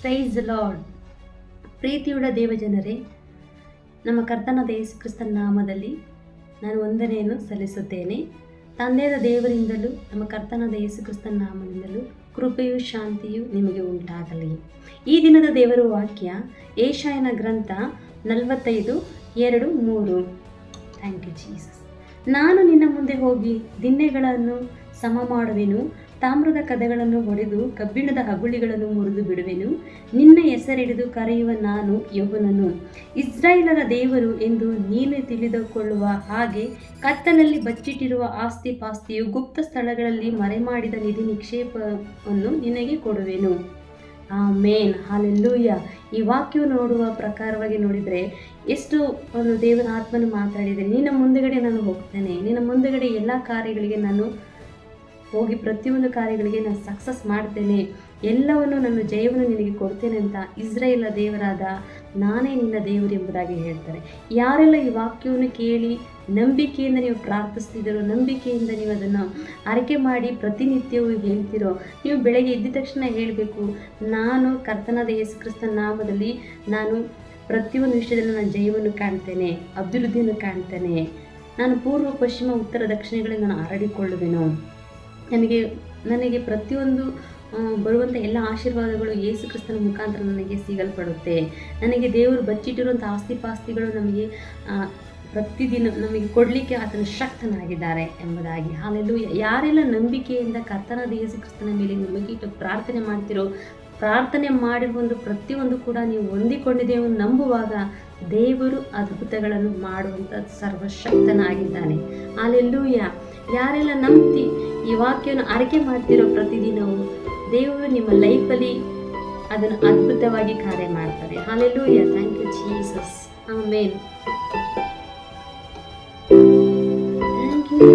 Praise the lord. ಪ್ರೀತಿಯುಳ್ಳ ದೇವಜನರೇ, ನಮ್ಮ ಕರ್ತನಾದ ಯೇಸು ಕ್ರಿಸ್ತನ ನಾಮದಲ್ಲಿ ನಾನು ವಂದನೆಯನ್ನು ಸಲ್ಲಿಸುತ್ತೇನೆ. ತಂದೆಯಾದ ದೇವರಿಂದಲೂ ನಮ್ಮ ಕರ್ತನಾದ ಯೇಸು ಕ್ರಿಸ್ತನ ನಾಮದಿಂದಲೂ ಕೃಪೆಯು ಶಾಂತಿಯು ನಿಮಗೆ ಉಂಟಾಗಲಿ. ಈ ದಿನದ ದೇವರ ವಾಕ್ಯ ಯೆಶಾಯನ ಗ್ರಂಥ 45:2-3. Thank you Jesus. ನಾನು ನಿನ್ನ ಮುಂದೆ ಹೋಗಿ ದಿಣ್ಣೆಗಳನ್ನು ಸಮ ಮಾಡುವೆನು, ತಾಮ್ರದ ಕದಗಳನ್ನು ಒಡೆದು ಕಬ್ಬಿಣದ ಹಗುಳಿಗಳನ್ನು ಮುರಿದು ಬಿಡುವೆನು. ನಿನ್ನ ಹೆಸರಿಡಿದು ಕರೆಯುವ ನಾನು ಯೆಹೋವನು, ಇಸ್ರಾಯೇಲರ ದೇವರು ಎಂದು ನೀನು ತಿಳಿದುಕೊಳ್ಳುವ ಹಾಗೆ ಕತ್ತಲಲ್ಲಿ ಬಚ್ಚಿಟ್ಟಿರುವ ಆಸ್ತಿ ಪಾಸ್ತಿಯು ಗುಪ್ತ ಸ್ಥಳಗಳಲ್ಲಿ ಮರೆಮಾಡಿದ ನಿಧಿ ನಿಕ್ಷೇಪವನ್ನು ನಿನಗೆ ಕೊಡುವೆನು. ಆಮೇನ್, ಹಾಲೆಲ್ಲೂಯ. ಈ ವಾಕ್ಯವು ನೋಡುವ ಪ್ರಕಾರವಾಗಿ ನೋಡಿದರೆ ಎಷ್ಟು ಒಂದು ದೇವರ ಆತ್ಮನು ಮಾತಾಡಿದೆ. ನಿನ್ನ ಮುಂದುಗಡೆ ನಾನು ಹೋಗ್ತೇನೆ, ನಿನ್ನ ಮುಂದುಗಡೆ ಎಲ್ಲ ಕಾರ್ಯಗಳಿಗೆ ನಾನು ಹೋಗಿ ಪ್ರತಿಯೊಂದು ಕಾರ್ಯಗಳಿಗೆ ನಾನು ಸಕ್ಸಸ್ ಮಾಡ್ತೇನೆ, ಎಲ್ಲವನ್ನು ನನ್ನ ಜಯವನ್ನು ನಿನಗೆ ಕೊಡ್ತೇನೆ ಅಂತ ಇಸ್ರಾಯೇಲ ದೇವರಾದ ನಾನೇ ನಿನ್ನ ದೇವರು ಎಂಬುದಾಗಿ ಹೇಳ್ತಾರೆ. ಯಾರೆಲ್ಲ ಈ ವಾಕ್ಯವನ್ನು ಕೇಳಿ ನಂಬಿಕೆಯಿಂದ ನೀವು ಪ್ರಾರ್ಥಿಸ್ತಿದ್ದೀರೋ, ನಂಬಿಕೆಯಿಂದ ನೀವು ಅದನ್ನು ಆರೈಕೆ ಮಾಡಿ ಪ್ರತಿನಿತ್ಯವೂ ಹೇಳ್ತಿರೋ, ನೀವು ಬೆಳಗ್ಗೆ ಎದ್ದ ತಕ್ಷಣ ಹೇಳಬೇಕು, ನಾನು ಕರ್ತನಾದ ಯೇಸು ಕ್ರಿಸ್ತನ ನಾಮದಲ್ಲಿ ನಾನು ಪ್ರತಿಯೊಂದು ವಿಷಯದಲ್ಲಿ ನಾನು ಜಯವನ್ನು ಕಾಣ್ತೇನೆ, ಅಭಿವೃದ್ಧಿಯನ್ನು ಕಾಣ್ತೇನೆ, ನಾನು ಪೂರ್ವ ಪಶ್ಚಿಮ ಉತ್ತರ ದಕ್ಷಿಣಗಳಲ್ಲಿ ನಾನು ಹರಡಿಕೊಳ್ಳುವೆನು. ನನಗೆ ಪ್ರತಿಯೊಂದು ಬರುವಂಥ ಎಲ್ಲ ಆಶೀರ್ವಾದಗಳು ಯೇಸು ಕ್ರಿಸ್ತನ ಮುಖಾಂತರ ನನಗೆ ಸಿಗಲ್ಪಡುತ್ತೆ. ನನಗೆ ದೇವರು ಬಚ್ಚಿಟ್ಟಿರುವಂಥ ಆಸ್ತಿ ಪಾಸ್ತಿಗಳು ನಮಗೆ ಪ್ರತಿದಿನ ನಮಗೆ ಕೊಡಲಿಕ್ಕೆ ಆತನ ಶಕ್ತನಾಗಿದ್ದಾರೆ ಎಂಬುದಾಗಿ. ಹಾಲೆಲ್ಲೂಯ. ಯಾರೆಲ್ಲ ನಂಬಿಕೆಯಿಂದ ಕರ್ತನಾದ ಯೇಸು ಕ್ರಿಸ್ತನ ಮೇಲೆ ನಂಬಿಕೆ ಇಟ್ಟು ಪ್ರಾರ್ಥನೆ ಮಾಡ್ತಿರೋ, ಪ್ರಾರ್ಥನೆ ಮಾಡಿರುವಂಥ ಪ್ರತಿಯೊಂದು ಕೂಡ ನೀವು ಹೊಂದಿಕೊಂಡಿದ್ದೇವೆ ನಂಬುವಾಗ ದೇವರು ಅದ್ಭುತಗಳನ್ನು ಮಾಡುವಂಥ ಸರ್ವಶಕ್ತನಾಗಿದ್ದಾನೆ. ಹಾಲೆಲ್ಲೂಯ. ಯಾರೆಲ್ಲ ನಂಬಿ ಈ ವಾಕ್ಯವನ್ನು ಆರೈಕೆ ಮಾಡ್ತಿರೋ ಪ್ರತಿದಿನವೂ ದೇವರು ನಿಮ್ಮ ಲೈಫಲ್ಲಿ ಅದನ್ನು ಅದ್ಭುತವಾಗಿ ಕಾರ್ಯ ಮಾಡ್ತಾರೆ. Hallelujah. Thank you Jesus. Amen. Thank you.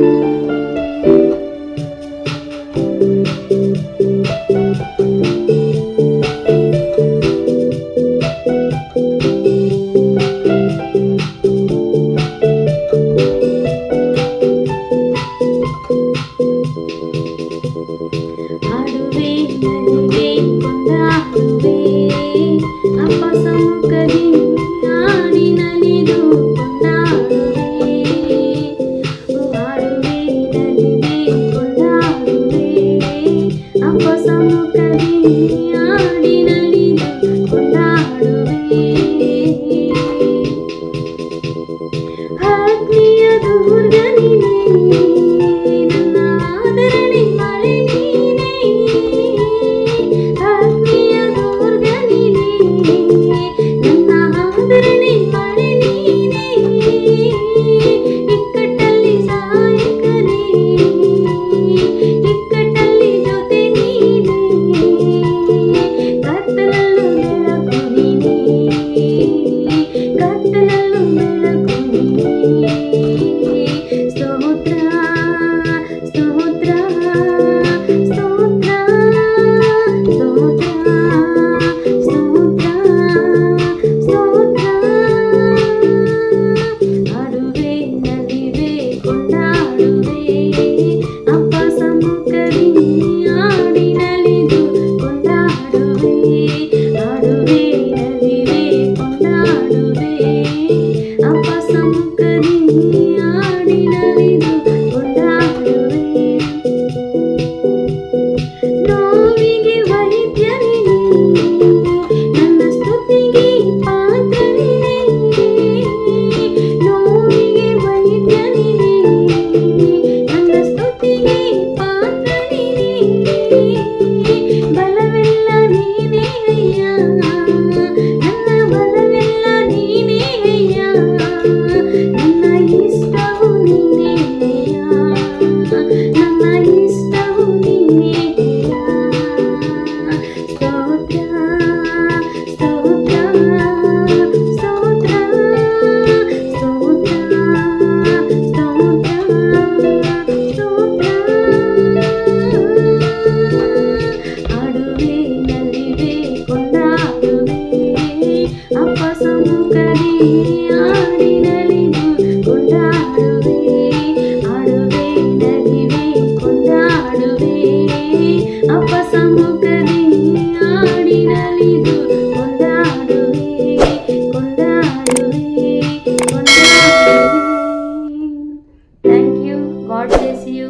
God bless you.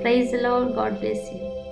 Praise Lord. God bless you.